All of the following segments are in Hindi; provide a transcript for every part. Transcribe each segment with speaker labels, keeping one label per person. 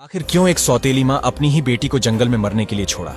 Speaker 1: आखिर क्यों एक सौतेली माँ अपनी ही बेटी को जंगल में मरने के लिए छोड़ा?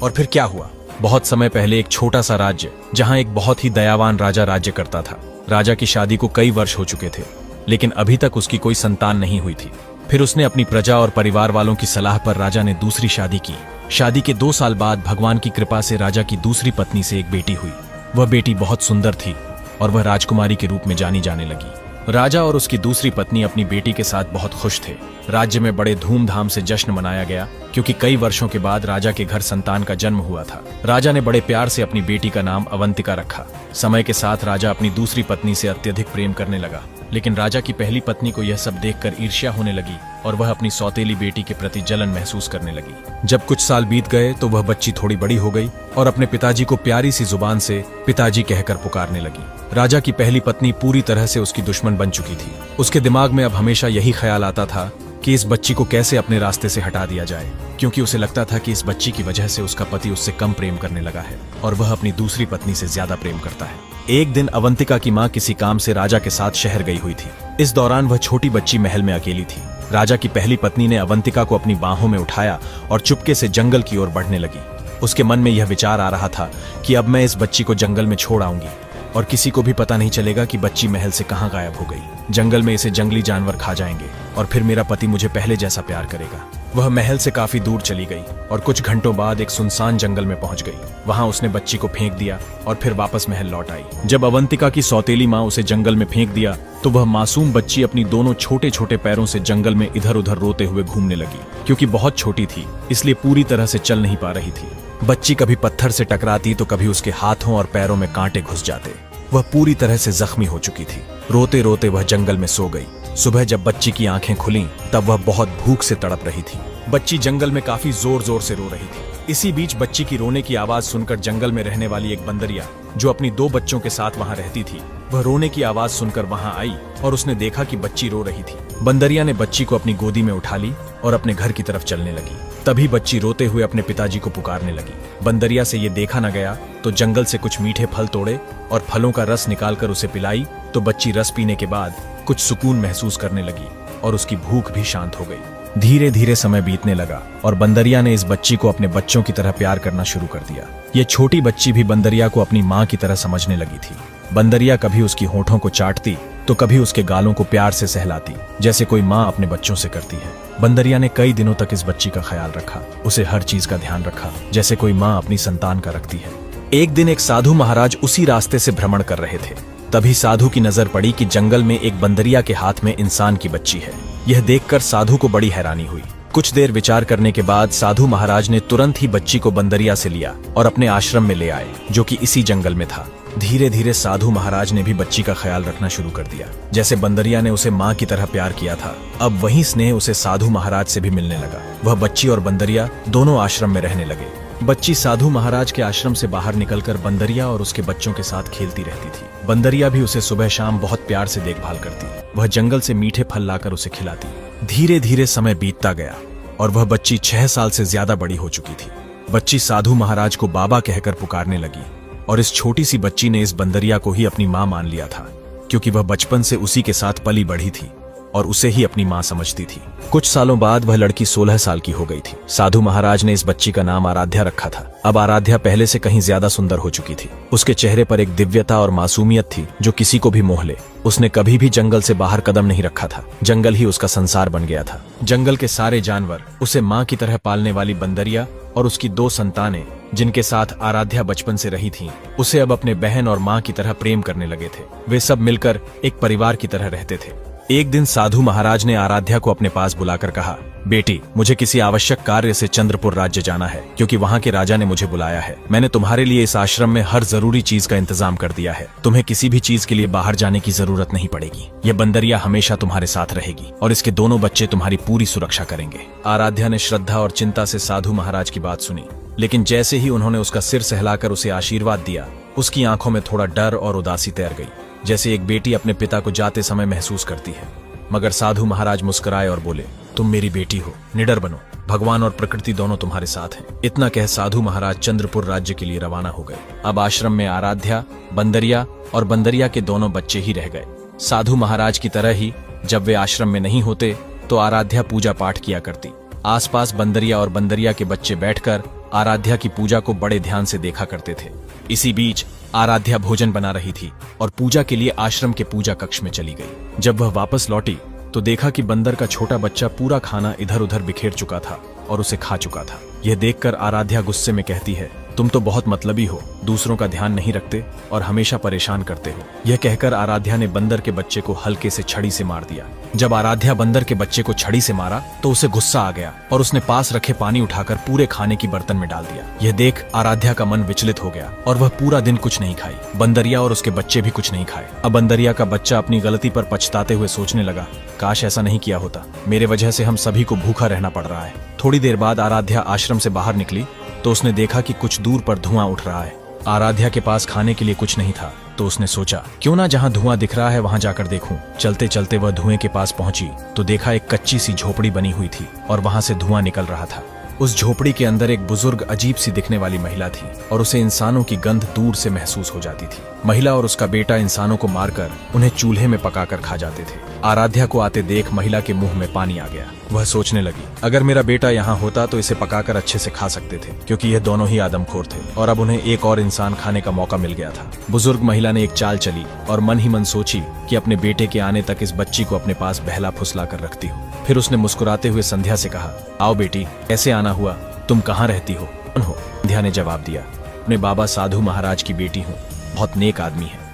Speaker 1: और फिर क्या हुआ? बहुत समय पहले एक छोटा सा राज्य जहाँ एक बहुत ही दयावान राजा राज्य करता था। राजा की शादी को कई वर्ष हो चुके थे, लेकिन अभी तक उसकी कोई संतान नहीं हुई थी। फिर उसने अपनी प्रजा और परिवार वालों की सलाह पर राजा ने दूसरी शादी की। शादी के 2 साल बाद भगवान की कृपा से राजा की दूसरी पत्नी से एक बेटी हुई। वह बेटी बहुत सुंदर थी और वह राजकुमारी के रूप में जानी जाने लगी। राजा और उसकी दूसरी पत्नी अपनी बेटी के साथ बहुत खुश थे। राज्य में बड़े धूमधाम से जश्न मनाया गया, क्योंकि कई वर्षों के बाद राजा के घर संतान का जन्म हुआ था। राजा ने बड़े प्यार से अपनी बेटी का नाम अवंतिका रखा। समय के साथ राजा अपनी दूसरी पत्नी से अत्यधिक प्रेम करने लगा, लेकिन राजा की पहली पत्नी को यह सब देखकर ईर्ष्या होने लगी और वह अपनी सौतेली बेटी के प्रति जलन महसूस करने लगी। जब कुछ साल बीत गए तो वह बच्ची थोड़ी बड़ी हो गई और अपने पिताजी को प्यारी सी जुबान से पिताजी कहकर पुकारने लगी। राजा की पहली पत्नी पूरी तरह से उसकी दुश्मन बन चुकी थी। उसके दिमाग में अब हमेशा यही ख्याल आता था कि इस बच्ची को कैसे अपने रास्ते से हटा दिया जाए, क्योंकि उसे लगता था कि इस बच्ची की वजह से उसका पति उससे कम प्रेम करने लगा है और वह अपनी दूसरी पत्नी से ज्यादा प्रेम करता है। एक दिन अवंतिका की माँ किसी काम से राजा के साथ शहर गई हुई थी। इस दौरान वह छोटी बच्ची महल में अकेली थी। राजा की पहली पत्नी ने अवंतिका को अपनी बाहों में उठाया और चुपके से जंगल की ओर बढ़ने लगी। उसके मन में यह विचार आ रहा था कि अब मैं इस बच्ची को जंगल में छोड़ आऊंगी और किसी को भी पता नहीं चलेगा कि बच्ची महल से कहाँ गायब हो गई। जंगल में इसे जंगली जानवर खा जाएंगे और फिर मेरा पति मुझे पहले जैसा प्यार करेगा। वह महल से काफी दूर चली गई और कुछ घंटों बाद एक सुनसान जंगल में पहुंच गई। वहां उसने बच्ची को फेंक दिया और फिर वापस महल लौट आई। जब अवंतिका की सौतेली माँ उसे जंगल में फेंक दिया तो वह मासूम बच्ची अपनी दोनों छोटे छोटे पैरों से जंगल में इधर उधर रोते हुए घूमने लगी। क्योंकि बहुत छोटी थी इसलिए पूरी तरह से चल नहीं पा रही थी। बच्ची कभी पत्थर से टकराती तो कभी उसके हाथों और पैरों में कांटे घुस जाते। वह पूरी तरह से जख्मी हो चुकी थी। रोते रोते वह जंगल में सो गई। सुबह जब बच्ची की आंखें खुलीं तब वह बहुत भूख से तड़प रही थी। बच्ची जंगल में काफी जोर जोर से रो रही थी। इसी बीच बच्ची की रोने की आवाज सुनकर जंगल में रहने वाली एक बंदरिया, जो अपनी 2 बच्चों के साथ वहां रहती थी, वह रोने की आवाज सुनकर वहां आई और उसने देखा कि बच्ची रो रही थी। बंदरिया ने बच्ची को अपनी गोदी में उठा ली और अपने घर की तरफ चलने लगी। तभी बच्ची रोते हुए अपने पिताजी को पुकारने लगी। बंदरिया से ये देखा न गया तो जंगल से कुछ मीठे फल तोड़े और फलों का रस निकालकर उसे पिलाई तो बच्ची रस पीने के बाद कुछ सुकून महसूस करने लगी और उसकी भूख भी शांत हो गई। धीरे धीरे समय बीतने लगा और बंदरिया ने इस बच्ची को अपने बच्चों की तरह प्यार करना शुरू कर दिया। ये छोटी बच्ची भी बंदरिया को अपनी माँ की तरह समझने लगी थी। बंदरिया कभी उसकी होठों को चाटती तो कभी उसके गालों को प्यार से सहलाती, जैसे कोई माँ अपने बच्चों से करती है। बंदरिया ने कई दिनों तक इस बच्ची का ख्याल रखा, उसे हर चीज का ध्यान रखा, जैसे कोई माँ अपनी संतान का रखती है। एक दिन एक साधु महाराज उसी रास्ते से भ्रमण कर रहे थे। तभी साधु की नजर पड़ी कि जंगल में एक बंदरिया के हाथ में इंसान की बच्ची है। यह देखकर साधु को बड़ी हैरानी हुई। कुछ देर विचार करने के बाद साधु महाराज ने तुरंत ही बच्ची को बंदरिया से लिया और अपने आश्रम में ले आए, जो कि इसी जंगल में था। धीरे धीरे साधु महाराज ने भी बच्ची का ख्याल रखना शुरू कर दिया। जैसे बंदरिया ने उसे माँ की तरह प्यार किया था, अब वही स्नेह उसे साधु महाराज से भी मिलने लगा। वह बच्ची और बंदरिया दोनों आश्रम में रहने लगे। बच्ची साधु महाराज के आश्रम से बाहर निकलकर बंदरिया और उसके बच्चों के साथ खेलती रहती थी। बंदरिया भी उसे सुबह शाम बहुत प्यार से देखभाल करती। वह जंगल से मीठे फल लाकर उसे खिलाती। धीरे धीरे समय बीतता गया और वह बच्ची 6 साल से ज्यादा बड़ी हो चुकी थी। बच्ची साधु महाराज को बाबा कहकर पुकारने लगी और इस छोटी सी बच्ची ने इस बंदरिया को ही अपनी माँ मान लिया था, क्योंकि वह बचपन से उसी के साथ पली बढ़ी थी और उसे ही अपनी माँ समझती थी। कुछ सालों बाद वह लड़की 16 साल की हो गई थी। साधु महाराज ने इस बच्ची का नाम आराध्या रखा था। अब आराध्या पहले से कहीं ज्यादा सुंदर हो चुकी थी। उसके चेहरे पर एक दिव्यता और मासूमियत थी जो किसी को भी मोह ले। उसने कभी भी जंगल से बाहर कदम नहीं रखा था। जंगल ही उसका संसार बन गया था। जंगल के सारे जानवर, उसे माँ की तरह पालने वाली बंदरिया और उसकी 2 संतानें, जिनके साथ आराध्या बचपन से रही थीं, उसे अब अपने बहन और माँ की तरह प्रेम करने लगे थे। वे सब मिलकर एक परिवार की तरह रहते थे। एक दिन साधु महाराज ने आराध्या को अपने पास बुलाकर कहा, बेटी, मुझे किसी आवश्यक कार्य से चंद्रपुर राज्य जाना है, क्योंकि वहाँ के राजा ने मुझे बुलाया है। मैंने तुम्हारे लिए इस आश्रम में हर जरूरी चीज का इंतजाम कर दिया है। तुम्हें किसी भी चीज के लिए बाहर जाने की जरूरत नहीं पड़ेगी। ये बंदरिया हमेशा तुम्हारे साथ रहेगी और इसके दोनों बच्चे तुम्हारी पूरी सुरक्षा करेंगे। आराध्या ने श्रद्धा और चिंता से साधु महाराज की बात सुनी, लेकिन जैसे ही उन्होंने उसका सिर सहलाकर उसे आशीर्वाद दिया, उसकी आंखों में थोड़ा डर और उदासी तैर गई, जैसे एक बेटी अपने पिता को जाते समय महसूस करती है। मगर साधु महाराज मुस्कुराए और बोले, तुम मेरी बेटी हो, निडर बनो, भगवान और प्रकृति दोनों तुम्हारे साथ हैं। इतना कह साधु महाराज चंद्रपुर राज्य के लिए रवाना हो गए। अब आश्रम में आराध्या, बंदरिया और बंदरिया के दोनों बच्चे ही रह गए। साधु महाराज की तरह ही जब वे आश्रम में नहीं होते तो आराध्या पूजा पाठ किया करती। आसपास बंदरिया और बंदरिया के बच्चे बैठकर आराध्या की पूजा को बड़े ध्यान से देखा करते थे। इसी बीच आराध्या भोजन बना रही थी और पूजा के लिए आश्रम के पूजा कक्ष में चली गई। जब वह वापस लौटी तो देखा कि बंदर का छोटा बच्चा पूरा खाना इधर उधर बिखेर चुका था और उसे खा चुका था। यह देखकर आराध्या गुस्से में कहती है, तुम तो बहुत मतलबी हो, दूसरों का ध्यान नहीं रखते और हमेशा परेशान करते हो। यह कहकर आराध्या ने बंदर के बच्चे को हल्के से छड़ी से मार दिया। जब आराध्या बंदर के बच्चे को छड़ी से मारा तो उसे गुस्सा आ गया और उसने पास रखे पानी उठाकर पूरे खाने की बर्तन में डाल दिया। यह देख आराध्या का मन विचलित हो गया और वह पूरा दिन कुछ नहीं खाई। बंदरिया और उसके बच्चे भी कुछ नहीं खाए। अब बंदरिया का बच्चा अपनी गलती पर पछताते हुए सोचने लगा, काश ऐसा नहीं किया होता, मेरे वजह से हम सभी को भूखा रहना पड़ रहा है। थोड़ी देर बाद आराध्या आश्रम से बाहर निकली तो उसने देखा कि कुछ दूर पर धुआं उठ रहा है। आराध्या के पास खाने के लिए कुछ नहीं था तो उसने सोचा, क्यों ना जहां धुआं दिख रहा है वहां जाकर देखूं। चलते चलते वह धुएं के पास पहुंची तो देखा एक कच्ची सी झोपड़ी बनी हुई थी और वहां से धुआं निकल रहा था। उस झोपड़ी के अंदर एक बुजुर्ग अजीब सी दिखने वाली महिला थी और उसे इंसानों की गंध दूर से महसूस हो जाती थी। महिला और उसका बेटा इंसानों को मारकर उन्हें चूल्हे में पकाकर खा जाते थे। आराध्या को आते देख महिला के मुंह में पानी आ गया। वह सोचने लगी, अगर मेरा बेटा यहाँ होता तो इसे पकाकर अच्छे से खा सकते थे, क्योंकि यह दोनों ही आदमखोर थे और अब उन्हें एक और इंसान खाने का मौका मिल गया था। बुजुर्ग महिला ने एक चाल चली और मन ही मन सोची कि अपने बेटे के आने तक इस बच्ची को अपने पास बहला फुसला कर रखती हूँ। फिर उसने मुस्कुराते हुए संध्या से कहा, आओ बेटी, कैसे आना हुआ, तुम कहाँ रहती हो? कौन हो? संध्या ने जवाब दिया, अपने बाबा साधु महाराज की बेटी हूँ, बहुत नेक आदमी है।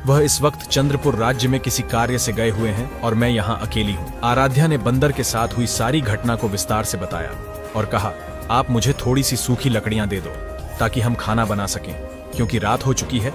Speaker 1: वह इस वक्त चंद्रपुर राज्य में किसी कार्य से गए हुए हैं और मैं यहाँ अकेली हूँ। आराध्या ने बंदर के साथ हुई सारी घटना को विस्तार से बताया और कहा, आप मुझे थोड़ी सी सूखी लकड़ियां दे दो ताकि हम खाना बना सकें, क्योंकि रात हो चुकी है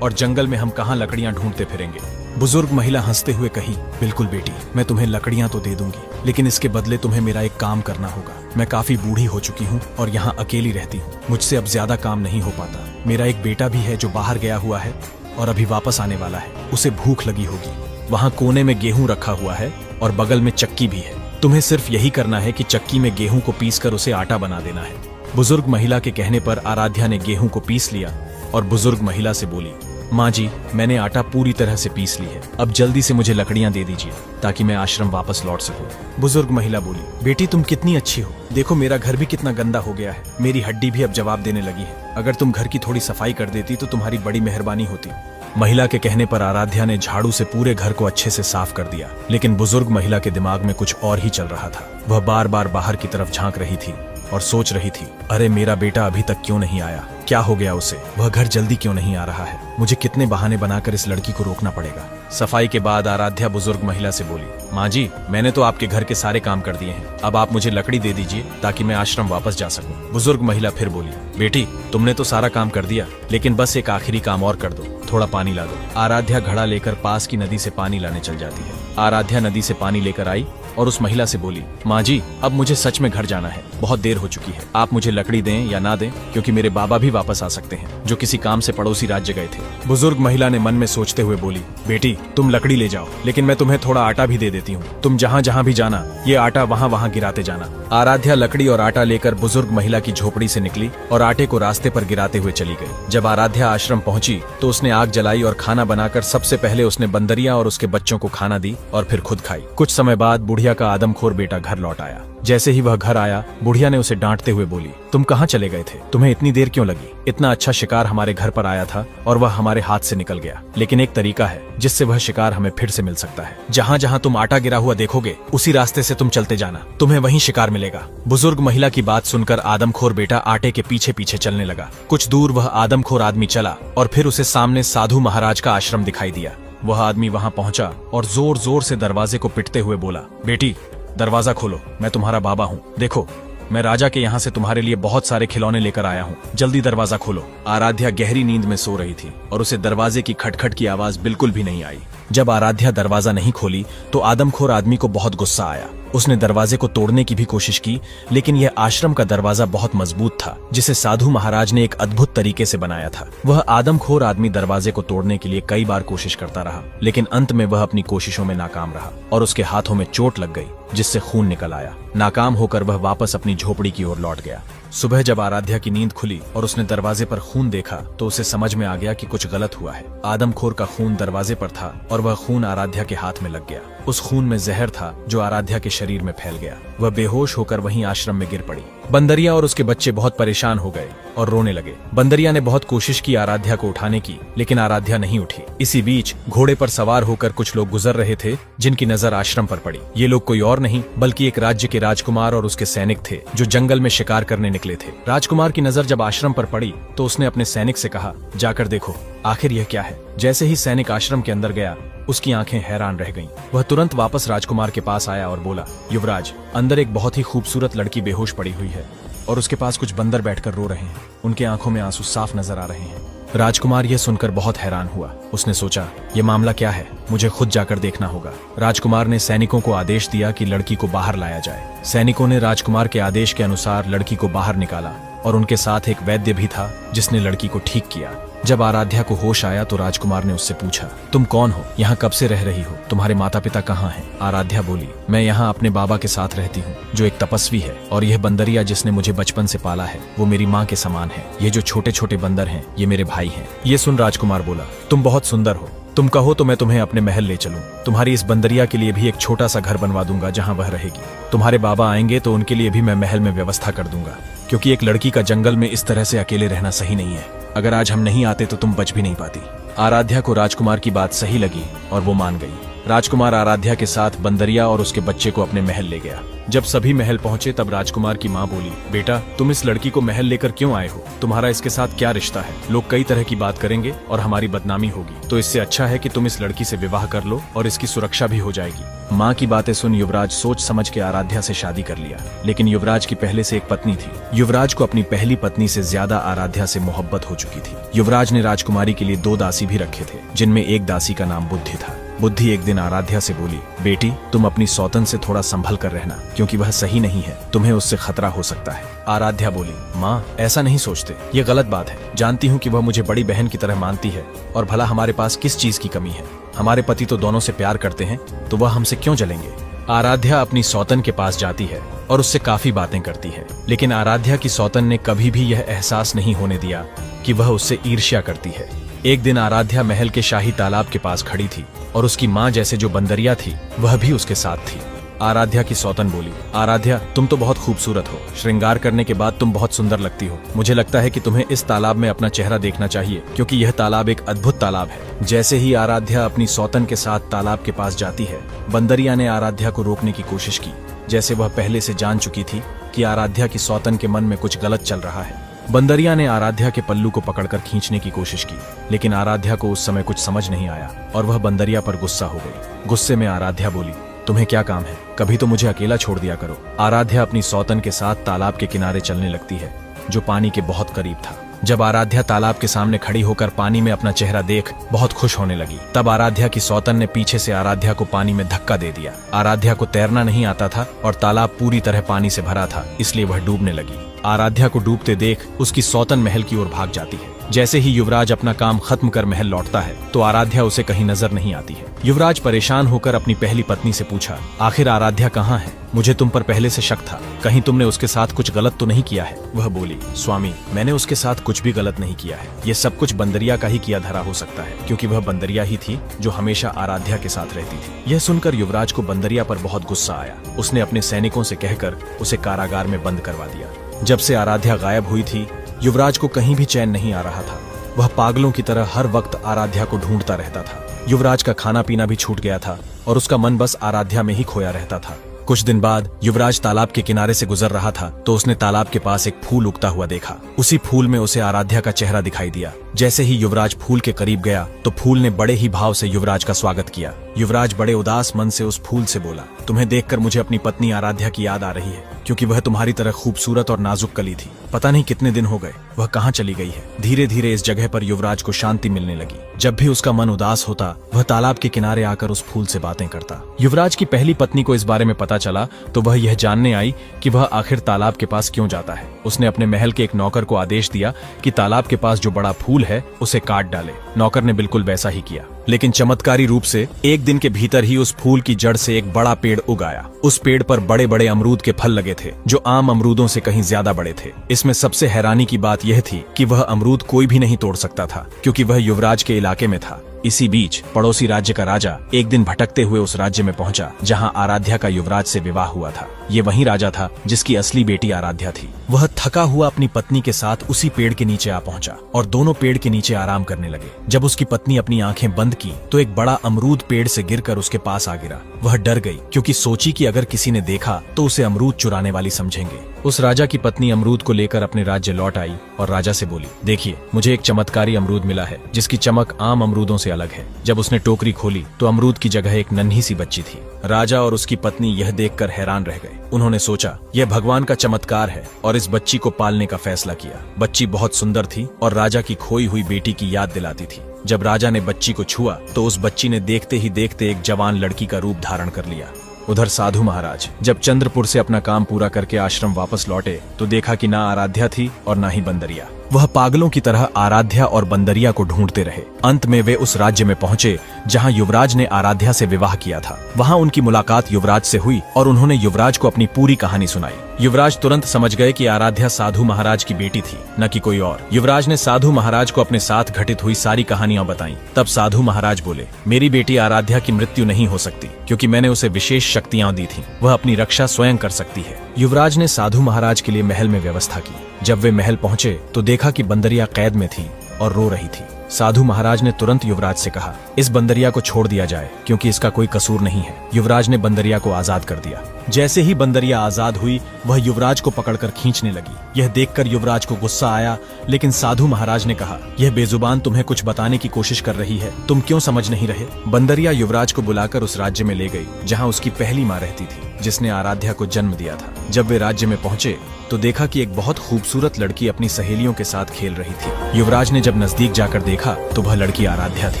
Speaker 1: और जंगल में हम कहाँ लकड़ियां ढूंढते फिरेंगे। बुजुर्ग महिला हंसते हुए कही, बिल्कुल बेटी, मैं तुम्हें लकड़ियां तो दे दूंगी, लेकिन इसके बदले तुम्हें मेरा एक काम करना होगा। मैं काफी बूढ़ी हो चुकी हूँ और यहाँ अकेली रहती हूँ, मुझसे अब ज्यादा काम नहीं हो पाता। मेरा एक बेटा भी है जो बाहर गया हुआ है और अभी वापस आने वाला है, उसे भूख लगी होगी। वहाँ कोने में गेहूं रखा हुआ है और बगल में चक्की भी है। तुम्हें सिर्फ यही करना है कि चक्की में गेहूं को पीसकर उसे आटा बना देना है। बुजुर्ग महिला के कहने पर आराध्या ने गेहूं को पीस लिया और बुजुर्ग महिला से बोली, माँ जी, मैंने आटा पूरी तरह से पीस ली है, अब जल्दी से मुझे लकड़ियां दे दीजिए ताकि मैं आश्रम वापस लौट सकूं। बुजुर्ग महिला बोली, बेटी तुम कितनी अच्छी हो, देखो मेरा घर भी कितना गंदा हो गया है, मेरी हड्डी भी अब जवाब देने लगी है। अगर तुम घर की थोड़ी सफाई कर देती तो तुम्हारी बड़ी मेहरबानी होती। महिला के कहने पर आराध्या ने झाड़ू से पूरे घर को अच्छे से साफ कर दिया, लेकिन बुजुर्ग महिला के दिमाग में कुछ और ही चल रहा था। वह बार बार बाहर की तरफ झांक रही थी और सोच रही थी, अरे मेरा बेटा अभी तक क्यों नहीं आया, क्या हो गया उसे, वह घर जल्दी क्यों नहीं आ रहा है, मुझे कितने बहाने बनाकर इस लड़की को रोकना पड़ेगा। सफाई के बाद आराध्या बुजुर्ग महिला से बोली, माँ जी, मैंने तो आपके घर के सारे काम कर दिए हैं, अब आप मुझे लकड़ी दे दीजिए ताकि मैं आश्रम वापस जा सकूं। बुजुर्ग महिला फिर बोली, बेटी तुमने तो सारा काम कर दिया, लेकिन बस एक आखिरी काम और कर दो, थोड़ा पानी ला दो। आराध्या घड़ा लेकर पास की नदी से पानी लाने चल जाती है। आराध्या नदी से पानी लेकर आई और उस महिला से बोली, माँ जी, अब मुझे सच में घर जाना है, बहुत देर हो चुकी है, आप मुझे लकड़ी दें या ना दें, क्योंकि मेरे बाबा भी वापस आ सकते हैं जो किसी काम से पड़ोसी राज्य गए थे। बुजुर्ग महिला ने मन में सोचते हुए बोली, बेटी तुम लकड़ी ले जाओ, लेकिन मैं तुम्हें थोड़ा आटा भी दे देती हूँ, तुम जहाँ जहाँ भी जाना ये आटा वहाँ वहाँ गिराते जाना। आराध्या लकड़ी और आटा लेकर बुजुर्ग महिला की झोपड़ी से निकली और आटे को रास्ते पर गिराते हुए चली गई। जब आराध्या आश्रम पहुंची तो उसने आग जलाई और खाना बनाकर सबसे पहले उसने बंदरिया और उसके बच्चों को खाना दी और फिर खुद खाई। कुछ समय बाद बुढ़िया का आदमखोर बेटा घर लौट आया। जैसे ही वह घर आया, बुढ़िया ने उसे डांटते हुए बोली, तुम कहाँ चले गए थे, तुम्हें इतनी देर क्यों लगी, इतना अच्छा शिकार हमारे घर पर आया था और वह हमारे हाथ से निकल गया, लेकिन एक तरीका है जिससे वह शिकार हमें फिर से मिल सकता है। जहाँ जहाँ तुम आटा गिरा हुआ देखोगे उसी रास्ते से तुम चलते जाना, तुम्हें वहीं शिकार मिलेगा। बुजुर्ग महिला की बात सुनकर आदमखोर बेटा आटे के पीछे पीछे चलने लगा। कुछ दूर वह आदमखोर आदमी चला और फिर उसे सामने साधु महाराज का आश्रम दिखाई दिया। वह आदमी वहाँ पहुंचा और जोर जोर से दरवाजे को पिटते हुए बोला, बेटी दरवाजा खोलो, मैं तुम्हारा बाबा हूँ, देखो मैं राजा के यहाँ से तुम्हारे लिए बहुत सारे खिलौने लेकर आया हूँ, जल्दी दरवाजा खोलो। आराध्या गहरी नींद में सो रही थी और उसे दरवाजे की खटखट की आवाज बिल्कुल भी नहीं आई। जब आराध्या दरवाजा नहीं खोली तो आदमखोर आदमी को बहुत गुस्सा आया। उसने दरवाजे को तोड़ने की भी कोशिश की, लेकिन यह आश्रम का दरवाजा बहुत मजबूत था, जिसे साधु महाराज ने एक अद्भुत तरीके से बनाया था। वह आदमखोर आदमी दरवाजे को तोड़ने के लिए कई बार कोशिश करता रहा, लेकिन अंत में वह अपनी कोशिशों में नाकाम रहा और उसके हाथों में चोट लग गई, जिससे खून निकल आया। नाकाम होकर वह वापस अपनी झोपड़ी की ओर लौट गया। सुबह जब आराध्या की नींद खुली और उसने दरवाजे पर खून देखा तो उसे समझ में आ गया कि कुछ गलत हुआ है। आदमखोर का खून दरवाजे पर था और वह खून आराध्या के हाथ में लग गया। उस खून में जहर था जो आराध्या के शरीर में फैल गया। वह बेहोश होकर वहीं आश्रम में गिर पड़ी। बंदरिया और उसके बच्चे बहुत परेशान हो गए और रोने लगे। बंदरिया ने बहुत कोशिश की आराध्या को उठाने की, लेकिन आराध्या नहीं उठी। इसी बीच घोड़े पर सवार होकर कुछ लोग गुजर रहे थे, जिनकी नजर आश्रम पर पड़ी। ये लोग कोई और नहीं बल्कि एक राज्य के राजकुमार और उसके सैनिक थे, जो जंगल में शिकार करने निकले थे। राजकुमार की नजर जब आश्रम पर पड़ी तो उसने अपने सैनिक से कहा, जाकर देखो आखिर यह क्या है। जैसे ही सैनिक आश्रम के अंदर गया, उसकी आंखें हैरान रह गईं। वह तुरंत वापस राजकुमार के पास आया और बोला, युवराज, अंदर एक बहुत ही खूबसूरत लड़की बेहोश पड़ी हुई है और उसके पास कुछ बंदर बैठकर रो रहे हैं। उनके आंखों में आंसू साफ नजर आ रहे हैं। राजकुमार यह सुनकर बहुत हैरान हुआ। उसने सोचा, ये मामला क्या है, मुझे खुद जाकर देखना होगा। राजकुमार ने सैनिकों को आदेश दिया कि लड़की को बाहर लाया जाए। सैनिकों ने राजकुमार के आदेश के अनुसार लड़की को बाहर निकाला और उनके साथ एक वैद्य भी था जिसने लड़की को ठीक किया। जब आराध्या को होश आया तो राजकुमार ने उससे पूछा, तुम कौन हो, यहाँ कब से रह रही हो, तुम्हारे माता पिता कहाँ हैं? आराध्या बोली, मैं यहाँ अपने बाबा के साथ रहती हूँ, जो एक तपस्वी है, और यह बंदरिया जिसने मुझे बचपन से पाला है वो मेरी माँ के समान है। ये जो छोटे छोटे बंदर हैं ये मेरे भाई हैं। ये सुन राजकुमार बोला, तुम बहुत सुंदर हो, तुम कहो तो मैं तुम्हें अपने महल ले चलूं। तुम्हारी इस बंदरिया के लिए भी एक छोटा सा घर बनवा दूंगा जहां वह रहेगी। तुम्हारे बाबा आएंगे तो उनके लिए भी मैं महल में व्यवस्था कर दूंगा, क्योंकि एक लड़की का जंगल में इस तरह से अकेले रहना सही नहीं है। अगर आज हम नहीं आते तो तुम बच भी नहीं पाती। आराध्या को राजकुमार की बात सही लगी और वो मान गई। राजकुमार आराध्या के साथ बंदरिया और उसके बच्चे को अपने महल ले गया। जब सभी महल पहुंचे तब राजकुमार की माँ बोली, बेटा, तुम इस लड़की को महल लेकर क्यों आए हो? तुम्हारा इसके साथ क्या रिश्ता है? लोग कई तरह की बात करेंगे और हमारी बदनामी होगी, तो इससे अच्छा है कि तुम इस लड़की से विवाह कर लो और इसकी सुरक्षा भी हो जाएगी। माँ की बातें सुन युवराज सोच समझ के आराध्या से शादी कर लिया, लेकिन युवराज की पहले से एक पत्नी थी। युवराज को अपनी पहली पत्नी से ज्यादा आराध्या से मोहब्बत हो चुकी थी। युवराज ने राजकुमारी के लिए 2 दासी भी रखे थे, जिनमें एक दासी का नाम बुद्धि था। बुद्धि एक दिन आराध्या से बोली, बेटी, तुम अपनी सौतन से थोड़ा संभल कर रहना, क्योंकि वह सही नहीं है, तुम्हें उससे खतरा हो सकता है। आराध्या बोली, माँ, ऐसा नहीं सोचते, ये गलत बात है। जानती हूँ कि वह मुझे बड़ी बहन की तरह मानती है, और भला हमारे पास किस चीज की कमी है? हमारे पति तो दोनों से प्यार करते हैं, तो वह हमसे क्यों जलेंगे? आराध्या अपनी सौतन के पास जाती है और उससे काफी बातें करती है, लेकिन आराध्या की सौतन ने कभी भी यह एहसास नहीं होने दिया कि वह उससे ईर्ष्या करती है। एक दिन आराध्या महल के शाही तालाब के पास खड़ी थी और उसकी माँ जैसे जो बंदरिया थी वह भी उसके साथ थी। आराध्या की सौतन बोली, आराध्या, तुम तो बहुत खूबसूरत हो। श्रृंगार करने के बाद तुम बहुत सुंदर लगती हो। मुझे लगता है कि तुम्हें इस तालाब में अपना चेहरा देखना चाहिए, क्योंकि यह तालाब एक अद्भुत तालाब है। जैसे ही आराध्या अपनी सौतन के साथ तालाब के पास जाती है, बंदरिया ने आराध्या को रोकने की कोशिश की, जैसे वह पहले से जान चुकी थी कि आराध्या की सौतन के मन में कुछ गलत चल रहा है। बंदरिया ने आराध्या के पल्लू को पकड़कर खींचने की कोशिश की, लेकिन आराध्या को उस समय कुछ समझ नहीं आया और वह बंदरिया पर गुस्सा हो गई। गुस्से में आराध्या बोली, तुम्हें क्या काम है? कभी तो मुझे अकेला छोड़ दिया करो। आराध्या अपनी सौतन के साथ तालाब के किनारे चलने लगती है, जो पानी के बहुत करीब था। जब आराध्या तालाब के सामने खड़ी होकर पानी में अपना चेहरा देख बहुत खुश होने लगी, तब आराध्या की सौतन ने पीछे से आराध्या को पानी में धक्का दे दिया। आराध्या को तैरना नहीं आता था और तालाब पूरी तरह पानी से भरा था, इसलिए वह डूबने लगी। आराध्या को डूबते देख उसकी सौतन महल की ओर भाग जाती है। जैसे ही युवराज अपना काम खत्म कर महल लौटता है तो आराध्या उसे कहीं नजर नहीं आती है। युवराज परेशान होकर अपनी पहली पत्नी से पूछा, आखिर आराध्या कहाँ है? मुझे तुम पर पहले से शक था, कहीं तुमने उसके साथ कुछ गलत तो नहीं किया है? वह बोली, स्वामी, मैंने उसके साथ कुछ भी गलत नहीं किया है। ये सब कुछ बंदरिया का ही किया धरा हो सकता है, क्योंकि वह बंदरिया ही थी जो हमेशा आराध्या के साथ रहती थी। यह सुनकर युवराज को बंदरिया पर बहुत गुस्सा आया। उसने अपने सैनिकों से कहकर उसे कारागार में बंद करवा दिया। जब से आराध्या गायब हुई थी, युवराज को कहीं भी चैन नहीं आ रहा था। वह पागलों की तरह हर वक्त आराध्या को ढूंढता रहता था। युवराज का खाना पीना भी छूट गया था और उसका मन बस आराध्या में ही खोया रहता था। कुछ दिन बाद युवराज तालाब के किनारे से गुजर रहा था तो उसने तालाब के पास एक फूल उगता हुआ देखा। उसी फूल में उसे आराध्या का चेहरा दिखाई दिया। जैसे ही युवराज फूल के करीब गया तो फूल ने बड़े ही भाव से युवराज का स्वागत किया। युवराज बड़े उदास मन से उस फूल से बोला, तुम्हें देखकर मुझे अपनी पत्नी आराध्या की याद आ रही है, क्योंकि वह तुम्हारी तरह खूबसूरत और नाजुक कली थी। पता नहीं कितने दिन हो गए वह कहाँ चली गई है। धीरे धीरे इस जगह पर युवराज को शांति मिलने लगी। जब भी उसका मन उदास होता वह तालाब के किनारे आकर उस फूल से बातें करता। युवराज की पहली पत्नी को इस बारे में पता चला तो वह यह जानने आई कि वह आखिर तालाब के पास क्यों जाता है। उसने अपने महल के एक नौकर को आदेश दिया कि तालाब के पास जो बड़ा फूल है उसे काट डाले। नौकर ने बिल्कुल वैसा ही किया, लेकिन चमत्कारी रूप से एक दिन के भीतर ही उस फूल की जड़ से एक बड़ा पेड़ उग आया। उस पेड़ पर बड़े बड़े अमरूद के फल लगे थे, जो आम अमरूदों से कहीं ज्यादा बड़े थे। इसमें सबसे हैरानी की बात यह थी कि वह अमरूद कोई भी नहीं तोड़ सकता था, क्योंकि वह युवराज के इलाके में था। इसी बीच पड़ोसी राज्य का राजा एक दिन भटकते हुए उस राज्य में पहुंचा जहां आराध्या का युवराज से विवाह हुआ था। ये वही राजा था जिसकी असली बेटी आराध्या थी। वह थका हुआ अपनी पत्नी के साथ उसी पेड़ के नीचे आ पहुंचा और दोनों पेड़ के नीचे आराम करने लगे। जब उसकी पत्नी अपनी आंखें बंद की तो एक बड़ा अमरूद पेड़ से गिरकर उसके पास आ गिरा। वह डर गई क्योंकि सोची कि अगर किसी ने देखा तो उसे अमरूद चुराने वाली समझेंगे। उस राजा की पत्नी अमरूद को लेकर अपने राज्य लौट आई और राजा से बोली, देखिए मुझे एक चमत्कारी अमरूद मिला है जिसकी चमक आम अमरूदों से अलग है। जब उसने टोकरी खोली तो अमरूद की जगह एक नन्ही सी बच्ची थी। राजा और उसकी पत्नी यह देखकर हैरान रह गए। उन्होंने सोचा यह भगवान का चमत्कार है और इस बच्ची को पालने का फैसला किया। बच्ची बहुत सुंदर थी और राजा की खोई हुई बेटी की याद दिलाती थी। जब राजा ने बच्ची को छुआ तो उस बच्ची ने देखते ही देखते एक जवान लड़की का रूप धारण कर लिया। उधर साधु महाराज जब चंद्रपुर से अपना काम पूरा करके आश्रम वापस लौटे तो देखा कि ना आराध्या थी और ना ही बंदरिया। वह पागलों की तरह आराध्या और बंदरिया को ढूंढते रहे। अंत में वे उस राज्य में पहुंचे जहां युवराज ने आराध्या से विवाह किया था। वहां उनकी मुलाकात युवराज से हुई और उन्होंने युवराज को अपनी पूरी कहानी सुनाई। युवराज तुरंत समझ गए कि आराध्या साधु महाराज की बेटी थी, न कि कोई और। युवराज ने साधु महाराज को अपने साथ घटित हुई सारी कहानियां बताईं। तब साधु महाराज बोले, मेरी बेटी आराध्या की मृत्यु नहीं हो सकती क्योंकि मैंने उसे विशेष शक्तियां दी थी। वह अपनी रक्षा स्वयं कर सकती है। युवराज ने साधु महाराज के लिए महल में व्यवस्था की। जब वे महल पहुंचे तो देखा कि बंदरिया कैद में थी और रो रही थी। साधु महाराज ने तुरंत युवराज से कहा, इस बंदरिया को छोड़ दिया जाए क्योंकि इसका कोई कसूर नहीं है। युवराज ने बंदरिया को आजाद कर दिया। जैसे ही बंदरिया आजाद हुई वह युवराज को पकड़कर खींचने लगी। यह देखकर युवराज को गुस्सा आया, लेकिन साधु महाराज ने कहा, यह बेजुबान तुम्हें कुछ बताने की कोशिश कर रही है, तुम क्यों समझ नहीं रहे? बंदरिया युवराज को बुलाकर उस राज्य में ले गई जहाँ उसकी पहली माँ रहती थी जिसने आराध्या को जन्म दिया था। जब वे राज्य में पहुंचे तो देखा कि एक बहुत खूबसूरत लड़की अपनी सहेलियों के साथ खेल रही थी। युवराज ने जब नजदीक जाकर देखा तो वह लड़की आराध्या थी।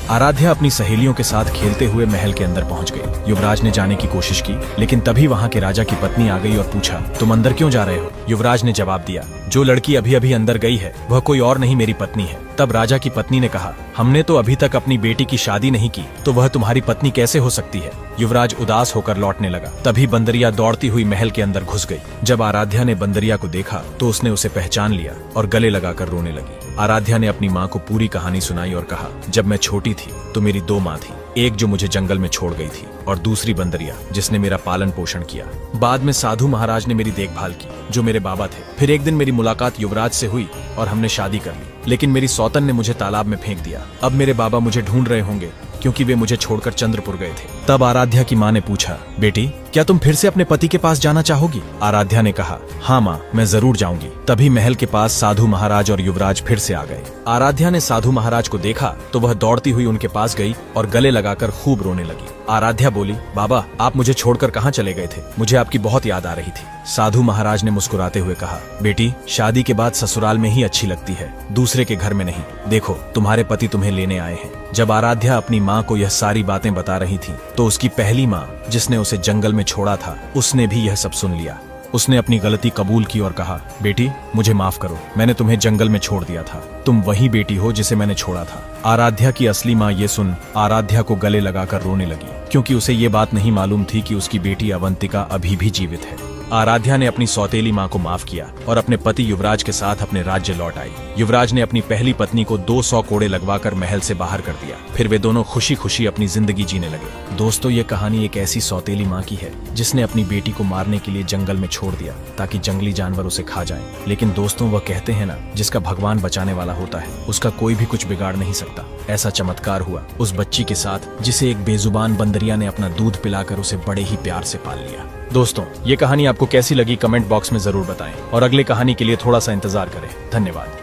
Speaker 1: आराध्या अपनी सहेलियों के साथ खेलते हुए महल के अंदर पहुंच गई। युवराज ने जाने की कोशिश की, लेकिन तभी वहां के राजा की पत्नी आ गई और पूछा, तुम अंदर क्यों जा रहे हो? युवराज ने जवाब दिया, जो लड़की अभी अभी अंदर गई है वह कोई और नहीं मेरी पत्नी है। तब राजा की पत्नी ने कहा, हमने तो अभी तक अपनी बेटी की शादी नहीं की, तो वह तुम्हारी पत्नी कैसे हो सकती है? युवराज उदास होकर लौटने लगा। तभी बंदरिया दौड़ती हुई महल के अंदर घुस गई। जब आराध्या ने बंदरिया को देखा तो उसने उसे पहचान लिया और गले लगाकर रोने लगी। आराध्या ने अपनी माँ को पूरी कहानी सुनाई और कहा, जब मैं छोटी थी तो मेरी दो माँ थी, एक जो मुझे जंगल में छोड़ गई थी और दूसरी बंदरिया जिसने मेरा पालन पोषण किया। बाद में साधु महाराज ने मेरी देखभाल की जो मेरे बाबा थे। फिर एक दिन मेरी मुलाकात युवराज से हुई और हमने शादी कर ली, लेकिन मेरी सौतन ने मुझे तालाब में फेंक दिया। अब मेरे बाबा मुझे ढूंढ रहे होंगे क्योंकि वे मुझे छोड़कर चंद्रपुर गए थे। तब आराध्या की माँ ने पूछा, बेटी क्या तुम फिर से अपने पति के पास जाना चाहोगी? आराध्या ने कहा, हाँ माँ, मैं जरूर जाऊंगी। तभी महल के पास साधु महाराज और युवराज फिर से आ गए। आराध्या ने साधु महाराज को देखा तो वह दौड़ती हुई उनके पास गई और गले लगाकर खूब रोने लगी। आराध्या बोली, बाबा आप मुझे छोड़कर कहाँ चले गए थे? मुझे आपकी बहुत याद आ रही थी। साधु महाराज ने मुस्कुराते हुए कहा, बेटी शादी के बाद ससुराल में ही अच्छी लगती है, दूसरे के घर में नहीं। देखो तुम्हारे पति तुम्हें लेने आए हैं। जब आराध्या अपनी माँ को यह सारी बातें बता रही थी तो उसकी पहली माँ जिसने उसे जंगल में छोड़ा था उसने भी यह सब सुन लिया। उसने अपनी गलती कबूल की और कहा, बेटी मुझे माफ करो, मैंने तुम्हें जंगल में छोड़ दिया था, तुम वही बेटी हो जिसे मैंने छोड़ा था। आराध्या की असली माँ ये सुन आराध्या को गले लगाकर रोने लगी क्योंकि उसे ये बात नहीं मालूम थी कि उसकी बेटी अवंतिका अभी भी जीवित है। आराध्या ने अपनी सौतेली माँ को माफ किया और अपने पति युवराज के साथ अपने राज्य लौट आई। युवराज ने अपनी पहली पत्नी को 200 कोड़े लगवाकर महल से बाहर कर दिया। फिर वे दोनों खुशी खुशी अपनी जिंदगी जीने लगे। दोस्तों ये कहानी एक ऐसी सौतेली माँ की है जिसने अपनी बेटी को मारने के लिए जंगल में छोड़ दिया ताकि जंगली जानवर उसे खा जाएं। लेकिन दोस्तों वह कहते हैं ना, जिसका भगवान बचाने वाला होता है उसका कोई भी कुछ बिगाड़ नहीं सकता। ऐसा चमत्कार हुआ उस बच्ची के साथ जिसे एक बेजुबान बंदरिया ने अपना दूध पिलाकर उसे बड़े ही प्यार से पाल लिया। दोस्तों ये कहानी आपको कैसी लगी कमेंट बॉक्स में जरूर बताएं और अगली कहानी के लिए थोड़ा सा इंतजार करें। धन्यवाद।